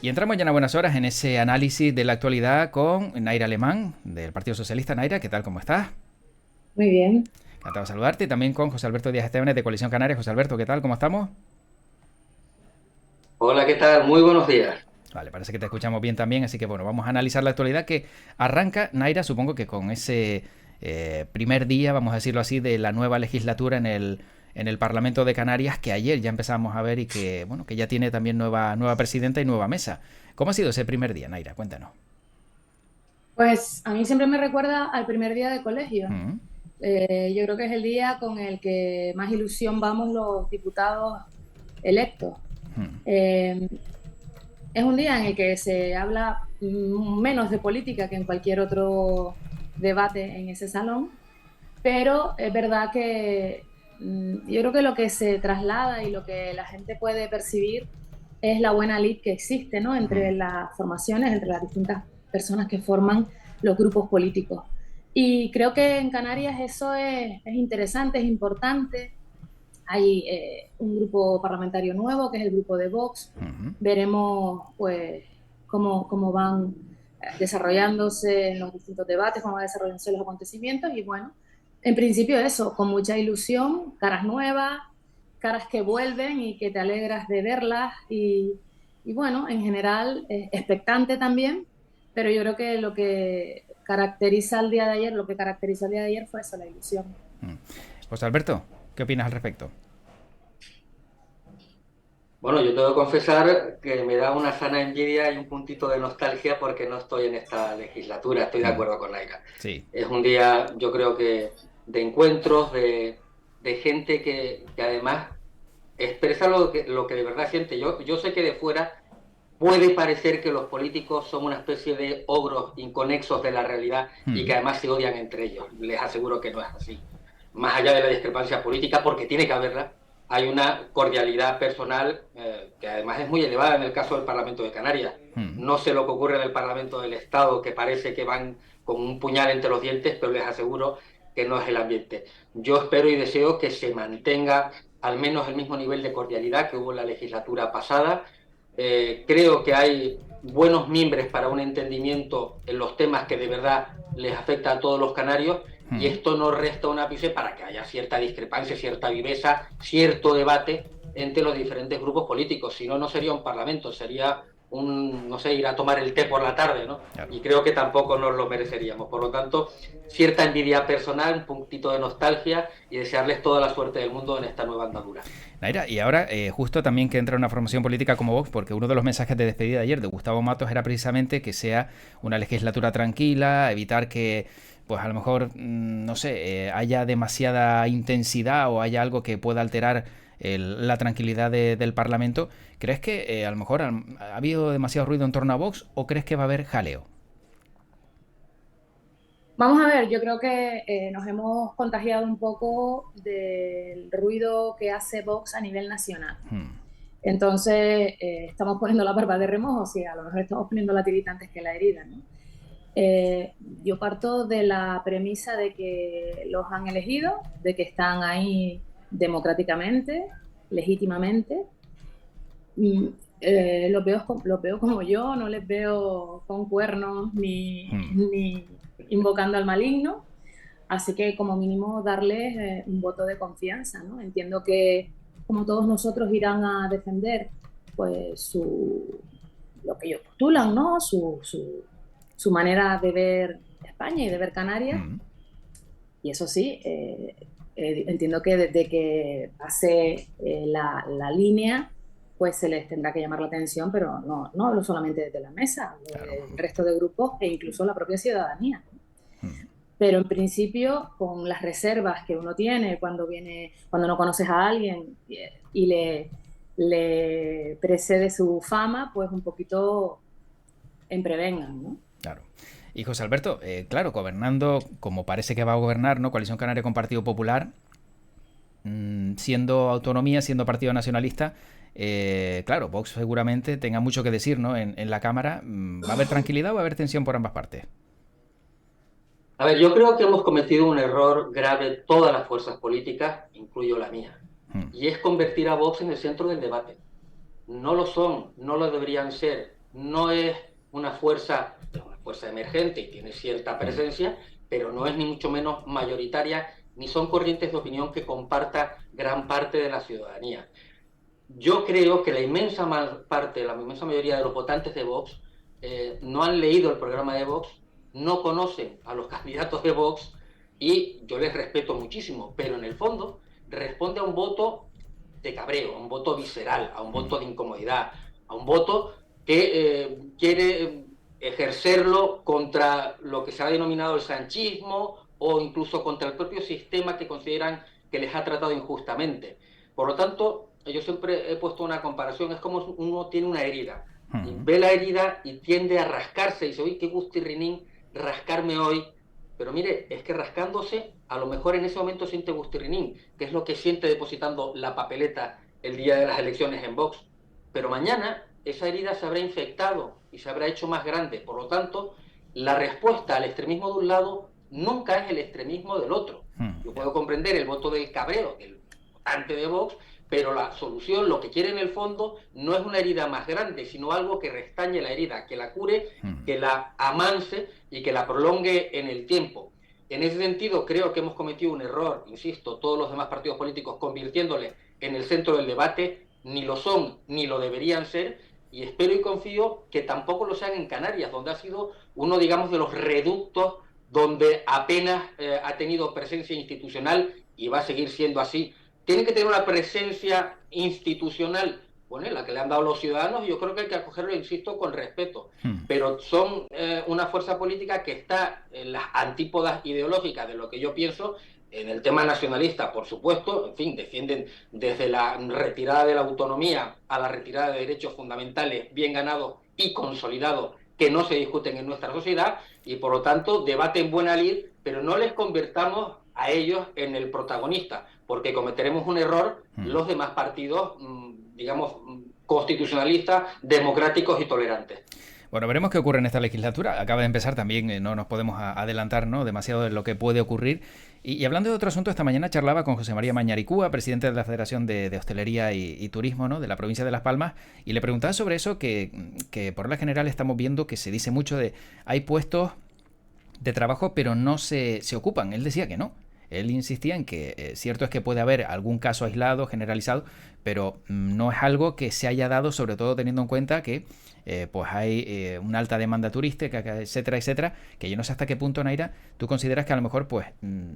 Y entramos ya en buenas horas en ese análisis de la actualidad con Naira Alemán, del Partido Socialista. Naira, ¿qué tal? ¿Cómo estás? Muy bien. Encantado de saludarte. Y también con José Alberto Díaz Estebanes, de Coalición Canaria. José Alberto, ¿qué tal? ¿Cómo estamos? Hola, ¿qué tal? Muy buenos días. Vale, parece que te escuchamos bien también, así que bueno, vamos a analizar la actualidad que arranca, Naira, supongo que con ese primer día, vamos a decirlo así, de la nueva legislatura en el Parlamento de Canarias, que ayer ya empezamos a ver y que, bueno, que ya tiene también nueva presidenta y nueva mesa. ¿Cómo ha sido ese primer día, Naira? Cuéntanos. Pues a mí siempre me recuerda al primer día de colegio. Mm, Yo creo que es el día con el que más ilusión vamos los diputados electos. mm, Eh, es un día en el que se habla menos de política que en cualquier otro debate en ese salón, pero es verdad que yo creo que lo que se traslada y lo que la gente puede percibir es la buena lid que existe, ¿no? Entre mm. las formaciones, entre las distintas personas que forman los grupos políticos. Y creo que en Canarias eso es interesante, es importante. Hay un grupo parlamentario nuevo, que es el grupo de Vox. Ujú. Veremos pues cómo van desarrollándose en los distintos debates, cómo van desarrollándose los acontecimientos. Y bueno, en principio eso, con mucha ilusión, caras nuevas, caras que vuelven y que te alegras de verlas. Y bueno, en general, expectante también, pero yo creo que lo que caracteriza el día de ayer, lo que caracterizó el día de ayer fue eso, la ilusión. José Alberto, ¿qué opinas al respecto? Bueno, yo tengo que confesar que me da una sana envidia y un puntito de nostalgia porque no estoy en esta legislatura. Estoy de Mm, acuerdo con Laika. sí. Es un día, yo creo que, de encuentros, de gente que además expresa lo que de verdad siente. Yo sé que de fuera puede parecer que los políticos son una especie de ogros inconexos de la realidad y que Mm, además se odian entre ellos. Les aseguro que no es así. Más allá de la discrepancia política, porque tiene que haberla, hay una cordialidad personal que además es muy elevada en el caso del Parlamento de Canarias. mm. No sé lo que ocurre en el Parlamento del Estado, que parece que van con un puñal entre los dientes, pero les aseguro que no es el ambiente. Yo espero y deseo que se mantenga al menos el mismo nivel de cordialidad que hubo en la legislatura pasada. Creo que hay buenos mimbres para un entendimiento en los temas que de verdad les afecta a todos los canarios y Mm. esto no resta un ápice para que haya cierta discrepancia, cierta viveza, cierto debate entre los diferentes grupos políticos. Si no, no sería un parlamento, sería no sé, ir a tomar el té por la tarde, ¿no? Claro. Y creo que tampoco nos lo mereceríamos. Por lo tanto, cierta envidia personal, un puntito de nostalgia y desearles toda la suerte del mundo en esta nueva andadura. Naira, y ahora justo también que entra una formación política como Vox, porque uno de los mensajes de despedida de ayer de Gustavo Matos era precisamente que sea una legislatura tranquila, evitar que, pues a lo mejor, no sé, haya demasiada intensidad o haya algo que pueda alterar la tranquilidad del Parlamento. ¿Crees que a lo mejor ha habido demasiado ruido en torno a Vox o crees que va a haber jaleo? Vamos a ver, yo creo que nos hemos contagiado un poco del ruido que hace Vox a nivel nacional. Hmm, Entonces, estamos poniendo la barba de remojo, o sea, a lo mejor estamos poniendo la tirita antes que la herida, ¿no? Yo parto de la premisa de que los han elegido, de que están ahí democráticamente, legítimamente. Mm, los veo como yo, no les veo con cuernos hmm. ni invocando al maligno, así que como mínimo darles un voto de confianza, ¿no? Entiendo que como todos nosotros irán a defender pues lo que ellos postulan, ¿no? Su manera de ver España y de ver Canarias, Mm, y eso sí, entiendo que desde que pase la línea, pues se les tendrá que llamar la atención, pero no hablo solamente desde la mesa, hablo claro. del resto de grupos e incluso la propia ciudadanía. Mm. Pero en principio, con las reservas que uno tiene cuando no conoces a alguien y le precede su fama, pues un poquito en prevengan, ¿no? Claro. Y José Alberto, claro, gobernando como parece que va a gobernar, ¿no? Coalición Canaria con Partido Popular, siendo autonomía, siendo partido nacionalista, claro, Vox seguramente tenga mucho que decir, ¿no? En la Cámara, ¿va a haber tranquilidad o va a haber tensión por ambas partes? A ver, yo creo que hemos cometido un error grave todas las fuerzas políticas, incluyo la mía, Mm, y es convertir a Vox en el centro del debate. No lo son, no lo deberían ser. no es una fuerza emergente y tiene cierta presencia, pero no es ni mucho menos mayoritaria, ni son corrientes de opinión que comparta gran parte de la ciudadanía. Yo creo que la inmensa mayoría de los votantes de Vox no han leído el programa de Vox, no conocen a los candidatos de Vox, y yo les respeto muchísimo, pero en el fondo responde a un voto de cabreo, a un voto visceral, a un voto de incomodidad, a un voto que quiere ejercerlo contra lo que se ha denominado el sanchismo o incluso contra el propio sistema que consideran que les ha tratado injustamente. Por lo tanto, yo siempre he puesto una comparación, es como uno tiene una herida, y ve la herida y tiende a rascarse y dice, uy, qué gustirrinín rascarme hoy, pero mire, es que rascándose, a lo mejor en ese momento siente gustirrinín, que es lo que siente depositando la papeleta el día de las elecciones en Vox, pero mañana esa herida se habrá infectado y se habrá hecho más grande, por lo tanto, la respuesta al extremismo de un lado nunca es el extremismo del otro. Yo puedo comprender el voto del cabreo, del votante de Vox, pero la solución, lo que quiere en el fondo, no es una herida más grande, sino algo que restañe la herida, que la cure, que la amance y que la prolongue en el tiempo. En ese sentido, creo que hemos cometido un error, insisto, todos los demás partidos políticos convirtiéndole en el centro del debate, ni lo son, ni lo deberían ser, y espero y confío que tampoco lo sean en Canarias, donde ha sido uno, digamos, de los reductos donde apenas ha tenido presencia institucional y va a seguir siendo así. Tienen que tener una presencia institucional, bueno, la que le han dado los ciudadanos, y yo creo que hay que acogerlo, insisto, con respeto. Pero son una fuerza política que está en las antípodas ideológicas de lo que yo pienso. En el tema nacionalista, por supuesto, en fin, defienden desde la retirada de la autonomía a la retirada de derechos fundamentales bien ganados y consolidados que no se discuten en nuestra sociedad, y por lo tanto debaten buena lid, pero no les convertamos a ellos en el protagonista, porque cometeremos un error los demás partidos, digamos, constitucionalistas, democráticos y tolerantes. Bueno, veremos qué ocurre en esta legislatura. Acaba de empezar también, no nos podemos adelantar, ¿no?, demasiado de lo que puede ocurrir. Y hablando de otro asunto, esta mañana charlaba con José María Mañaricúa, presidente de la Federación de Hostelería y Turismo, ¿no?, de la provincia de Las Palmas, y le preguntaba sobre eso que por lo general estamos viendo que se dice mucho de hay puestos de trabajo pero no se ocupan. Él decía que no. Él insistía en que cierto es que puede haber algún caso aislado, generalizado, pero no es algo que se haya dado, sobre todo teniendo en cuenta que pues hay una alta demanda turística, etcétera, etcétera, que yo no sé hasta qué punto, Naira, tú consideras que a lo mejor pues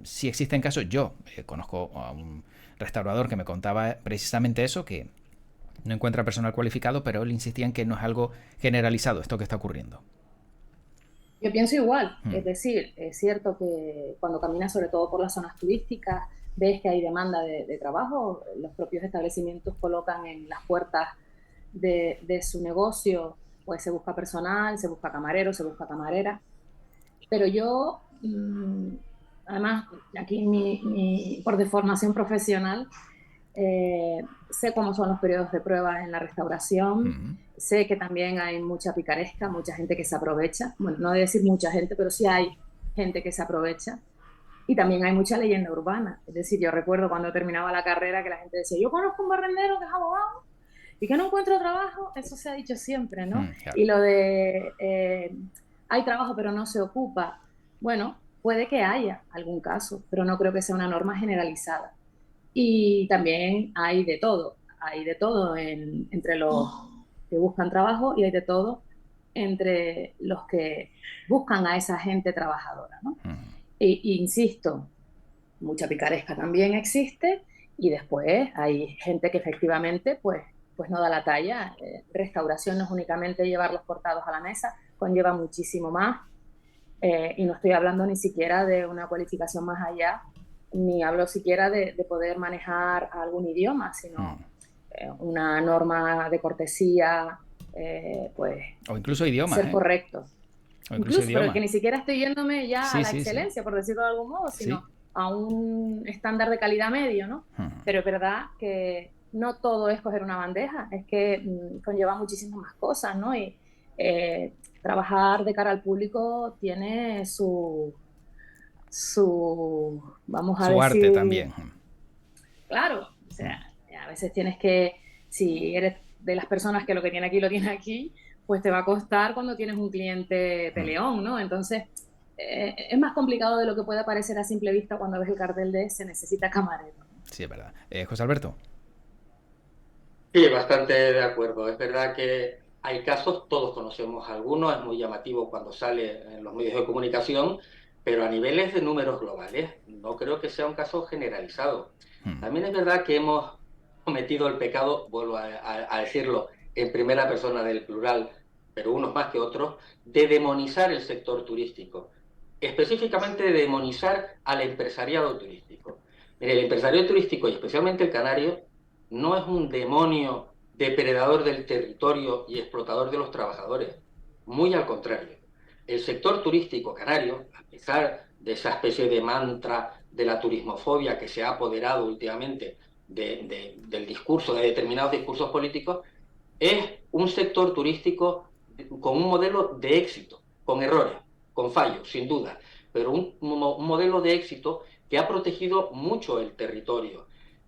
sí existen casos. Yo conozco a un restaurador que me contaba precisamente eso, que no encuentra personal cualificado, pero él insistía en que no es algo generalizado esto que está ocurriendo. Yo pienso igual, es decir, es cierto que cuando caminas sobre todo por las zonas turísticas, ves que hay demanda de trabajo, los propios establecimientos colocan en las puertas de su negocio, pues se busca personal, se busca camarero, se busca camarera, pero yo, además, aquí por deformación profesional, sé cómo son los periodos de prueba en la restauración, sé que también hay mucha picaresca, mucha gente que se aprovecha, bueno, no de decir mucha gente, pero sí hay gente que se aprovecha, y también hay mucha leyenda urbana. Es decir, yo recuerdo cuando terminaba la carrera que la gente decía, yo conozco un barrendero que es abogado y que no encuentro trabajo. Eso se ha dicho siempre, ¿no? Claro. Y lo de hay trabajo pero no se ocupa, bueno, puede que haya algún caso, pero no creo que sea una norma generalizada. Y también hay de todo entre los que buscan trabajo, y hay de todo entre los que buscan a esa gente trabajadora, ¿no? E insisto, mucha picaresca también existe, y después hay gente que efectivamente pues no da la talla. Restauración no es únicamente llevar los cortados a la mesa, conlleva muchísimo más, y no estoy hablando ni siquiera de una cualificación más allá, ni hablo siquiera de poder manejar algún idioma, sino una norma de cortesía, pues... O incluso idiomas. Ser correcto. Incluso, pero que ni siquiera estoy yéndome ya a la excelencia, por decirlo de algún modo, sino a un estándar de calidad medio, ¿no? Pero es verdad que no todo es coger una bandeja, es que conlleva muchísimas más cosas, ¿no? Y trabajar de cara al público tiene su vamos a decir... Su arte también. Claro, o sea, a veces tienes que, si eres de las personas que lo que tiene aquí lo tiene aquí, pues te va a costar cuando tienes un cliente peleón, ¿no? Entonces, es más complicado de lo que puede parecer a simple vista cuando ves el cartel de se necesita camarero. Sí, es verdad. José Alberto. Sí, bastante de acuerdo. Es verdad que hay casos, todos conocemos algunos, es muy llamativo cuando sale en los medios de comunicación, pero a niveles de números globales no creo que sea un caso generalizado. También es verdad que hemos cometido el pecado, vuelvo a decirlo en primera persona del plural, pero unos más que otros, de demonizar el sector turístico, específicamente de demonizar al empresariado turístico. Mire, el empresariado turístico y especialmente el canario no es un demonio depredador del territorio y explotador de los trabajadores. Muy al contrario. El sector turístico canario, a pesar de esa especie de mantra de la turismofobia que se ha apoderado últimamente del discurso, de determinados discursos políticos, es un sector turístico con un modelo de éxito, con errores, con fallos, sin duda, pero un modelo de éxito que ha protegido mucho el territorio.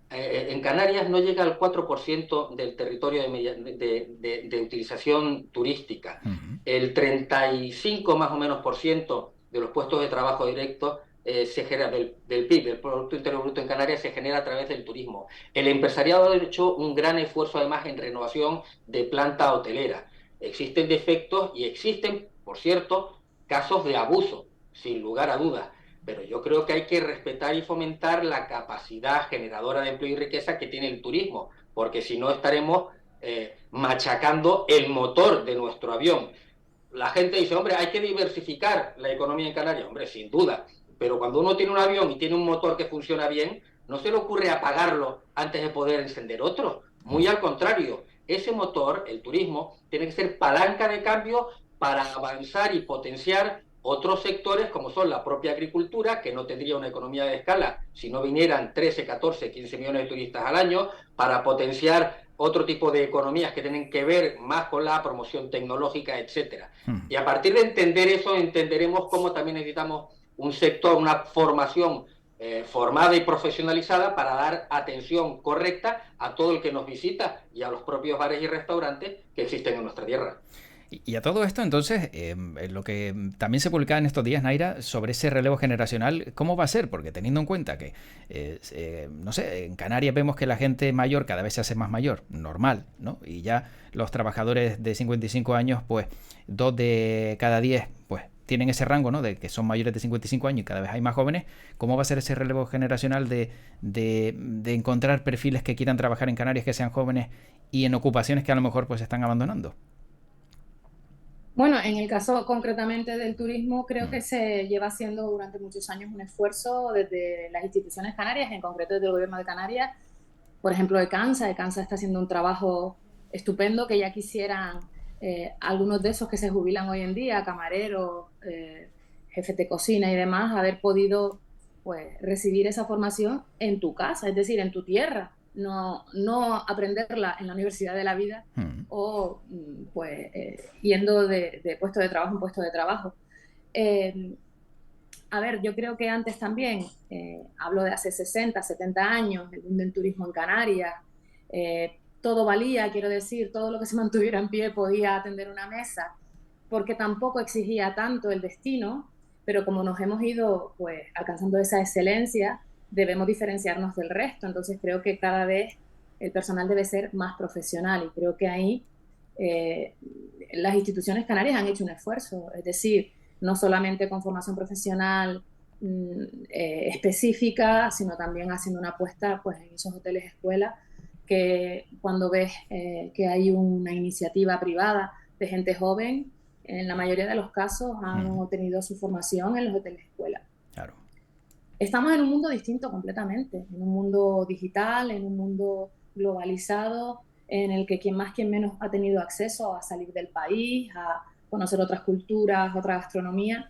En Canarias no llega al 4% del territorio de utilización turística. El 35 más o menos por ciento de los puestos de trabajo directos se genera del PIB, del Producto Interior Bruto en Canarias, se genera a través del turismo. El empresariado ha hecho un gran esfuerzo además en renovación de planta hotelera. Existen defectos y existen, por cierto, casos de abuso, sin lugar a dudas. Pero yo creo que hay que respetar y fomentar la capacidad generadora de empleo y riqueza que tiene el turismo, porque si no estaremos machacando el motor de nuestro avión. La gente dice, hombre, hay que diversificar la economía en Canarias. Hombre, sin duda. Pero cuando uno tiene un avión y tiene un motor que funciona bien, no se le ocurre apagarlo antes de poder encender otro. Muy al contrario, ese motor, el turismo, tiene que ser palanca de cambio para avanzar y potenciar otros sectores como son la propia agricultura, que no tendría una economía de escala si no vinieran 13, 14, 15 millones de turistas al año, para potenciar otro tipo de economías que tienen que ver más con la promoción tecnológica, etcétera. Y a partir de entender eso, entenderemos cómo también necesitamos un sector, una formación formada y profesionalizada para dar atención correcta a todo el que nos visita y a los propios bares y restaurantes que existen en nuestra tierra. Y a todo esto, entonces, lo que también se publicaba en estos días, Naira, sobre ese relevo generacional, ¿cómo va a ser? Porque teniendo en cuenta que, no sé, en Canarias vemos que la gente mayor cada vez se hace más mayor, normal, ¿no? Y ya los trabajadores de 55 años, pues 2 de cada 10, pues tienen ese rango, ¿no? De que son mayores de 55 años y cada vez hay más jóvenes. ¿Cómo va a ser ese relevo generacional de encontrar perfiles que quieran trabajar en Canarias, que sean jóvenes y en ocupaciones que a lo mejor pues están abandonando? Bueno, en el caso concretamente del turismo, creo que se lleva haciendo durante muchos años un esfuerzo desde las instituciones canarias, en concreto desde el gobierno de Canarias, por ejemplo, de Cansa. De Cansa está haciendo un trabajo estupendo que ya quisieran algunos de esos que se jubilan hoy en día, camareros, jefes de cocina y demás, haber podido pues recibir esa formación en tu casa, es decir, en tu tierra, no aprenderla en la universidad de la vida o pues yendo de puesto de trabajo en puesto de trabajo. A ver, yo creo que antes también, hablo de hace 60, 70 años, el boom del turismo en Canarias, todo valía, quiero decir, todo lo que se mantuviera en pie podía atender una mesa, porque tampoco exigía tanto el destino, pero como nos hemos ido pues alcanzando esa excelencia, debemos diferenciarnos del resto. Entonces creo que cada vez el personal debe ser más profesional y creo que ahí las instituciones canarias han hecho un esfuerzo, es decir, no solamente con formación profesional específica, sino también haciendo una apuesta pues, en esos hoteles escuelas, que cuando ves que hay una iniciativa privada de gente joven, en la mayoría de los casos han obtenido su formación en los hoteles escuelas. Claro. Estamos en un mundo distinto completamente, en un mundo digital, en un mundo globalizado, en el que quien más, quien menos ha tenido acceso a salir del país, a conocer otras culturas, otra gastronomía,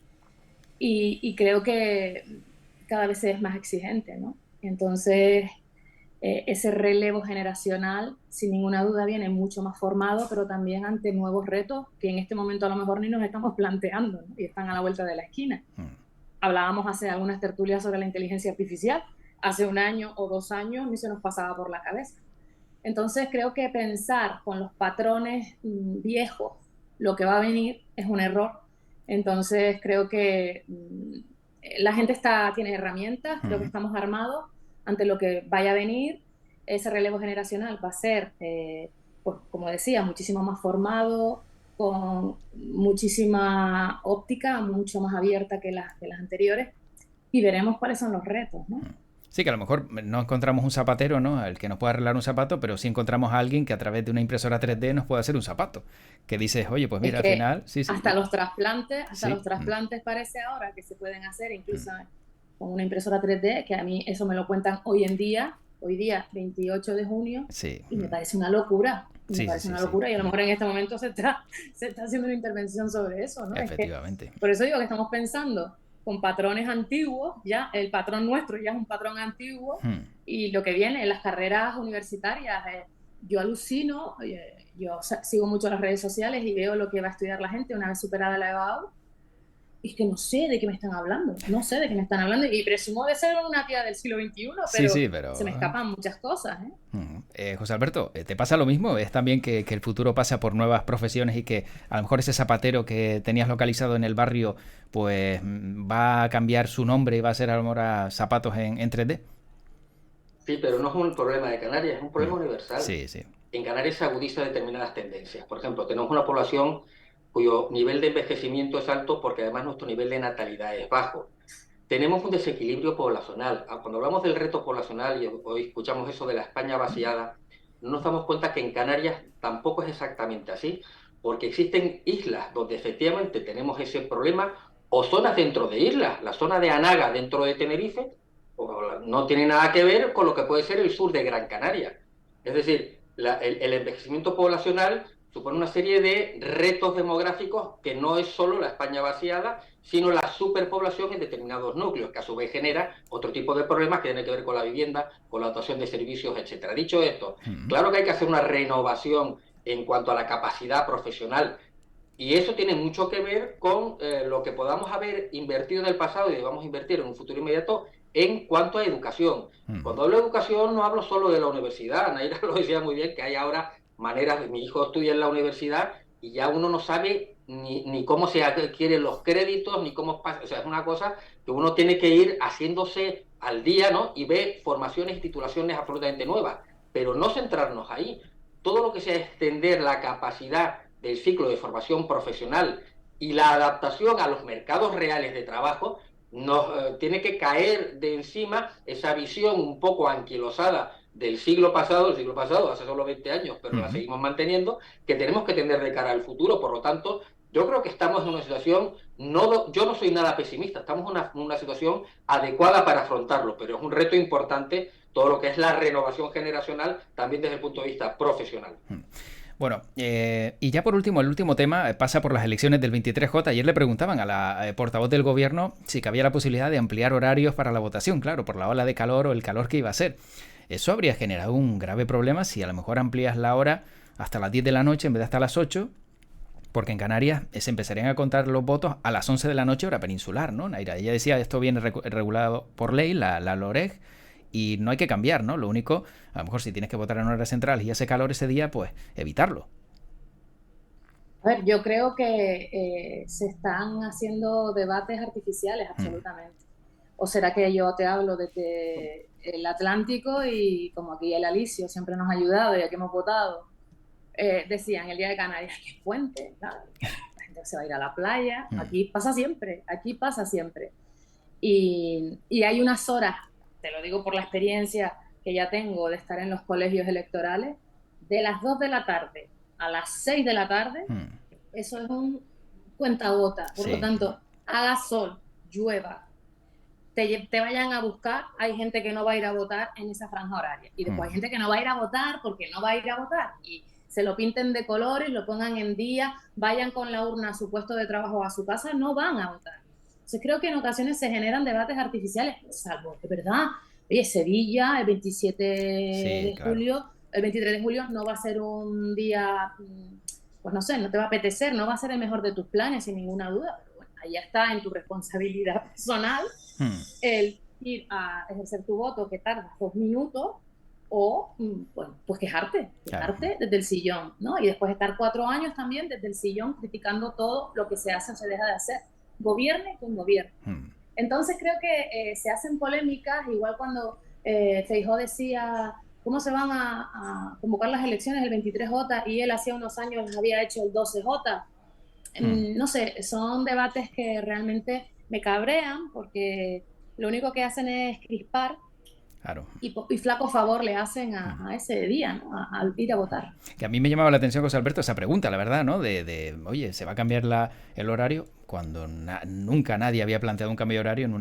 y creo que cada vez es más exigente, ¿no? Entonces, ese relevo generacional, sin ninguna duda, viene mucho más formado, pero también ante nuevos retos que en este momento a lo mejor ni nos estamos planteando, ¿no? Y están a la vuelta de la esquina. Hablábamos hace algunas tertulias sobre la inteligencia artificial, hace 1 año o 2 años ni se nos pasaba por la cabeza. Entonces creo que pensar con los patrones viejos lo que va a venir es un error. Entonces creo que la gente tiene herramientas, creo que estamos armados ante lo que vaya a venir. Ese relevo generacional va a ser, pues, como decía, muchísimo más formado, con muchísima óptica, mucho más abierta que las anteriores, y veremos cuáles son los retos, ¿no? Sí, que a lo mejor no encontramos un zapatero, ¿no? El que nos pueda arreglar un zapato, pero sí encontramos a alguien que a través de una impresora 3D nos pueda hacer un zapato. Que dices, oye, pues Es mira, al que final, sí, sí. hasta los trasplantes, Sí. parece ahora que se pueden hacer incluso con una impresora 3D, que a mí eso me lo cuentan hoy día 28 de junio, Sí. y me parece una locura. Sí, Me parece sí, una sí, locura, y a lo sí. mejor en este momento se está haciendo una intervención sobre eso, ¿no? Es que, Efectivamente. por eso digo que estamos pensando con patrones antiguos, ya el patrón nuestro ya es un patrón antiguo, y lo que viene en las carreras universitarias, yo alucino, yo sigo mucho las redes sociales y veo lo que va a estudiar la gente una vez superada la EBAU, y es que no sé de qué me están hablando, y presumo de ser una tía del siglo XXI, Sí, pero sí, se me pero... escapan muchas cosas, ¿eh? José Alberto, ¿te pasa lo mismo? ¿Es también que el futuro pasa por nuevas profesiones y que a lo mejor ese zapatero que tenías localizado en el barrio pues va a cambiar su nombre y va a ser ahora zapatos en 3D? Sí, pero no es un problema de Canarias, es un problema universal. Sí, sí. En Canarias se agudizan determinadas tendencias. Por ejemplo, tenemos una población cuyo nivel de envejecimiento es alto porque además nuestro nivel de natalidad es bajo. Tenemos un desequilibrio poblacional. Cuando hablamos del reto poblacional y hoy escuchamos eso de la España vaciada, no nos damos cuenta que en Canarias tampoco es exactamente así, porque existen islas donde efectivamente tenemos ese problema o zonas dentro de islas. La zona de Anaga dentro de Tenerife no tiene nada que ver con lo que puede ser el sur de Gran Canaria. Es decir, el envejecimiento poblacional supone una serie de retos demográficos que no es solo la España vaciada, sino la superpoblación en determinados núcleos, que a su vez genera otro tipo de problemas que tienen que ver con la vivienda, con la dotación de servicios, etcétera. Dicho esto, claro que hay que hacer una renovación en cuanto a la capacidad profesional, y eso tiene mucho que ver con lo que podamos haber invertido en el pasado y debamos invertir en un futuro inmediato en cuanto a educación. Cuando hablo de educación no hablo solo de la universidad, Naira lo decía muy bien, que hay ahora maneras, mi hijo estudia en la universidad y ya uno no sabe ni cómo se adquieren los créditos, ni cómo pasa, o sea, es una cosa que uno tiene que ir haciéndose al día, ¿no? Y ve formaciones y titulaciones absolutamente nuevas, pero no centrarnos ahí. Todo lo que sea extender la capacidad del ciclo de formación profesional y la adaptación a los mercados reales de trabajo, nos tiene que caer de encima esa visión un poco anquilosada del siglo pasado, hace solo 20 años, pero la seguimos manteniendo, que tenemos que tener de cara al futuro. Por lo tanto, yo creo que estamos en una situación, yo no soy nada pesimista, estamos en una situación adecuada para afrontarlo, pero es un reto importante todo lo que es la renovación generacional, también desde el punto de vista profesional. Bueno, y ya por último, el último tema pasa por las elecciones del 23J. Ayer le preguntaban a la portavoz del gobierno si cabía la posibilidad de ampliar horarios para la votación, claro, por la ola de calor o el calor que iba a ser. Eso habría generado un grave problema si a lo mejor amplías la hora hasta las 10 de la noche en vez de hasta las 8, porque en Canarias se empezarían a contar los votos a las 11 de la noche hora peninsular, ¿no, Naira? Ella decía, esto viene regulado por ley, la LOREG, y no hay que cambiar, ¿no? Lo único, a lo mejor si tienes que votar en horas centrales y hace calor ese día, pues evitarlo. A ver, yo creo que se están haciendo debates artificiales, absolutamente. ¿O será que yo te hablo desde el Atlántico y como aquí el Alicio siempre nos ha ayudado y aquí hemos votado? Decían el día de Canarias que es puente, ¿sabes? La gente se va a ir a la playa. Aquí pasa siempre. Y hay unas horas, te lo digo por la experiencia que ya tengo de estar en los colegios electorales, de las 2 de la tarde a las 6 de la tarde, eso es un cuentagotas. Por lo tanto, haga sol, llueva, te vayan a buscar, hay gente que no va a ir a votar en esa franja horaria. Y después hay gente que no va a ir a votar porque no va a ir a votar. Y se lo pinten de colores, lo pongan en día, vayan con la urna a su puesto de trabajo o a su casa, no van a votar. Entonces creo que en ocasiones se generan debates artificiales, salvo que, ¿verdad? Oye, Sevilla, el 27 de julio, el 23 de julio no va a ser un día, pues no sé, no te va a apetecer, no va a ser el mejor de tus planes, sin ninguna duda, pero bueno, ahí está en tu responsabilidad personal el ir a ejercer tu voto, que tardas 2 minutos, o bueno, pues quejarte desde el sillón, ¿no? Y después estar 4 años también desde el sillón criticando todo lo que se hace o se deja de hacer, gobierne con gobierno. Entonces creo que se hacen polémicas, igual cuando Feijóo decía cómo se van a convocar las elecciones el 23J y él hacía unos años había hecho el 12J. No sé, son debates que realmente me cabrean porque lo único que hacen es crispar. Claro. Y flaco favor le hacen a ese día, ¿no? A ir a votar. Que a mí me llamaba la atención, José Alberto, esa pregunta, la verdad, ¿no? Oye, ¿se va a cambiar el horario? Cuando nunca nadie había planteado un cambio de horario en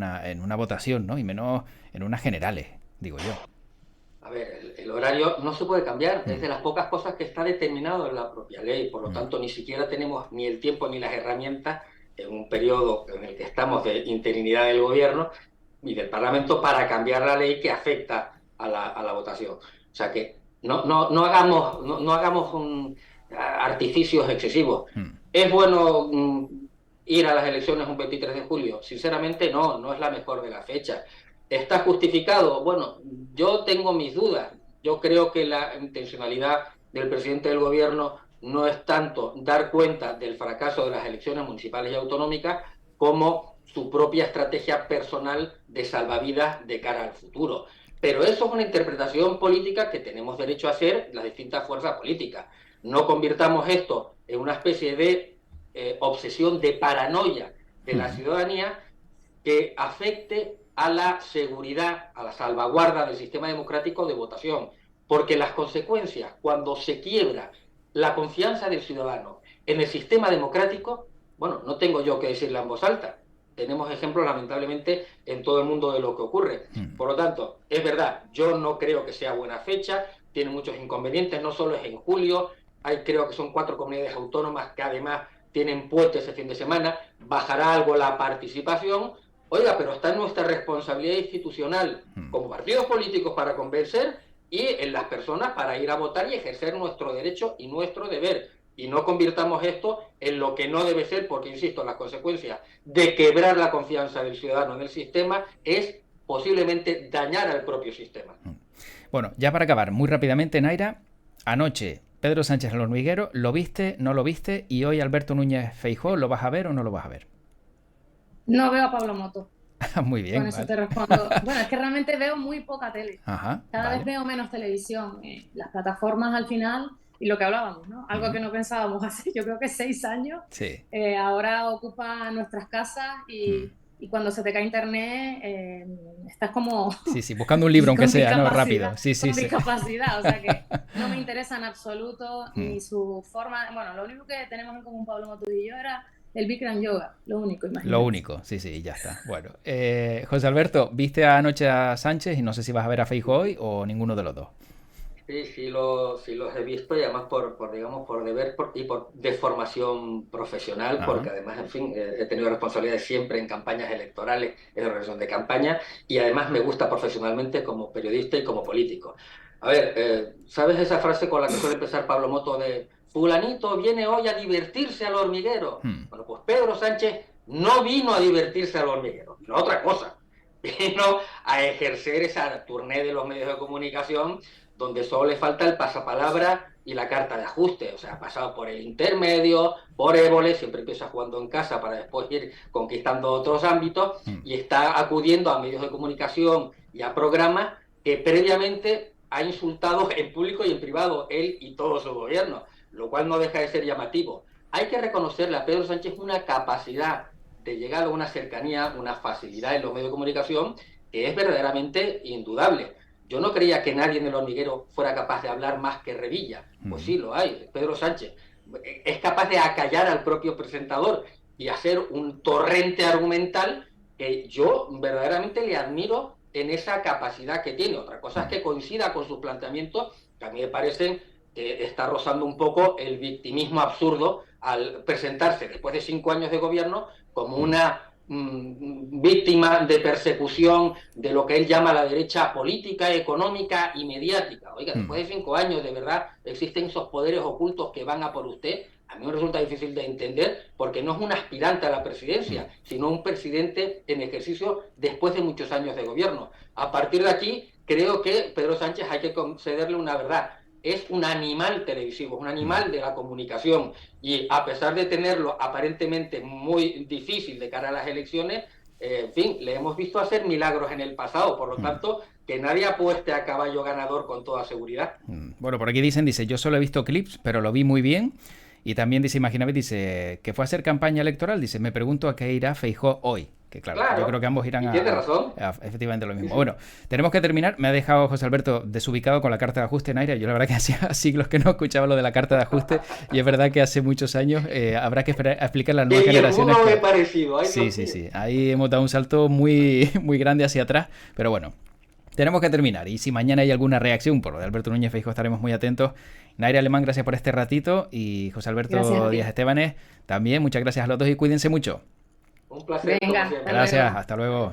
una votación, ¿no? Y menos en unas generales, digo yo. A ver, el horario no se puede cambiar, es de las pocas cosas que está determinado en la propia ley, por lo tanto ni siquiera tenemos ni el tiempo ni las herramientas en un periodo en el que estamos de interinidad del gobierno y del Parlamento para cambiar la ley que afecta a la votación. O sea que no hagamos artificios excesivos. ¿Es bueno ir a las elecciones un 23 de julio? Sinceramente no es la mejor de las fechas. ¿Está justificado? Bueno, yo tengo mis dudas. Yo creo que la intencionalidad del presidente del gobierno no es tanto dar cuenta del fracaso de las elecciones municipales y autonómicas como su propia estrategia personal de salvavidas de cara al futuro. Pero eso es una interpretación política que tenemos derecho a hacer las distintas fuerzas políticas. No convirtamos esto en una especie de obsesión de paranoia de la ciudadanía que afecte a la seguridad, a la salvaguarda del sistema democrático de votación, porque las consecuencias, cuando se quiebra la confianza del ciudadano en el sistema democrático, bueno, no tengo yo que decirla en voz alta, tenemos ejemplos lamentablemente en todo el mundo de lo que ocurre. Por lo tanto, es verdad, yo no creo que sea buena fecha, tiene muchos inconvenientes, no solo es en julio, creo que son 4 comunidades autónomas que además tienen puente ese fin de semana, bajará algo la participación. Oiga, pero está en nuestra responsabilidad institucional como partidos políticos para convencer y en las personas para ir a votar y ejercer nuestro derecho y nuestro deber. Y no convirtamos esto en lo que no debe ser, porque, insisto, las consecuencias de quebrar la confianza del ciudadano en el sistema es posiblemente dañar al propio sistema. Bueno, ya para acabar, muy rápidamente, Naira, anoche Pedro Sánchez el hormiguero, ¿lo viste, no lo viste? Y hoy Alberto Núñez Feijóo, ¿lo vas a ver o no lo vas a ver? No veo a Pablo Moto. Muy bien. Con eso te respondo. Bueno, es que realmente veo muy poca tele. Cada vez veo menos televisión. Las plataformas al final, y lo que hablábamos, ¿no? Algo que no pensábamos hace, yo creo que 6 años, sí. Ahora ocupa nuestras casas y cuando se te cae internet, estás como... Sí, buscando un libro, aunque sea, ¿no? Rápido. Sí. Discapacidad, o sea que no me interesa en absoluto ni su forma... Bueno, lo único que tenemos en común Pablo Moto y yo era el Bikram Yoga, lo único, imagínate. Lo único, sí, ya está. Bueno, José Alberto, ¿viste anoche a Sánchez y no sé si vas a ver a Feijóo hoy o ninguno de los dos? Sí los he visto y además por deber y por deformación profesional, porque además, en fin, he tenido responsabilidades siempre en campañas electorales, en organización de campaña, y además me gusta profesionalmente como periodista y como político. A ver, ¿sabes esa frase con la que suele empezar Pablo Moto de fulanito viene hoy a divertirse al hormiguero? Bueno, pues Pedro Sánchez no vino a divertirse al hormiguero, vino a otra cosa. Vino a ejercer esa tournée de los medios de comunicación donde solo le falta el pasapalabra y la carta de ajuste. O sea, ha pasado por el intermedio, por Évole, siempre empieza jugando en casa para después ir conquistando otros ámbitos y está acudiendo a medios de comunicación y a programas que previamente ha insultado en público y en privado él y todo su gobierno, lo cual no deja de ser llamativo. Hay que reconocerle a Pedro Sánchez una capacidad de llegar a una cercanía, una facilidad en los medios de comunicación que es verdaderamente indudable. Yo no creía que nadie en el hormiguero fuera capaz de hablar más que Revilla. Pues sí, lo hay. Pedro Sánchez es capaz de acallar al propio presentador y hacer un torrente argumental que yo verdaderamente le admiro en esa capacidad que tiene. Otra cosa es que coincida con sus planteamientos, que a mí me parecen que está rozando un poco el victimismo absurdo al presentarse después de 5 años de gobierno como una víctima de persecución de lo que él llama la derecha política, económica y mediática. Oiga, después de 5 años, de verdad, existen esos poderes ocultos que van a por usted. A mí me resulta difícil de entender porque no es un aspirante a la presidencia, sino un presidente en ejercicio después de muchos años de gobierno. A partir de aquí, creo que Pedro Sánchez hay que concederle una verdad. Es un animal televisivo, es un animal de la comunicación, y a pesar de tenerlo aparentemente muy difícil de cara a las elecciones, en fin, le hemos visto hacer milagros en el pasado, por lo tanto, que nadie apueste a caballo ganador con toda seguridad. Bueno, por aquí dice, yo solo he visto clips, pero lo vi muy bien. Y también dice, imagínate, dice, que fue a hacer campaña electoral, dice, me pregunto a qué irá Feijóo hoy. Que claro, yo creo que ambos irán y tiene razón. efectivamente lo mismo. Sí. Bueno, tenemos que terminar. Me ha dejado José Alberto desubicado con la carta de ajuste, Naira. Yo la verdad que hacía siglos que no escuchaba lo de la carta de ajuste, y es verdad que hace muchos años habrá que esperar a explicar a las nuevas generaciones. Que... parecido. Sí. Ahí hemos dado un salto muy, muy grande hacia atrás, pero bueno. Tenemos que terminar, y si mañana hay alguna reacción por lo de Alberto Núñez Feijóo estaremos muy atentos. Naira Alemán, gracias por este ratito, y José Alberto Díaz Estebanes también, muchas gracias a los dos y cuídense mucho. Un placer. Venga, gracias, hasta luego.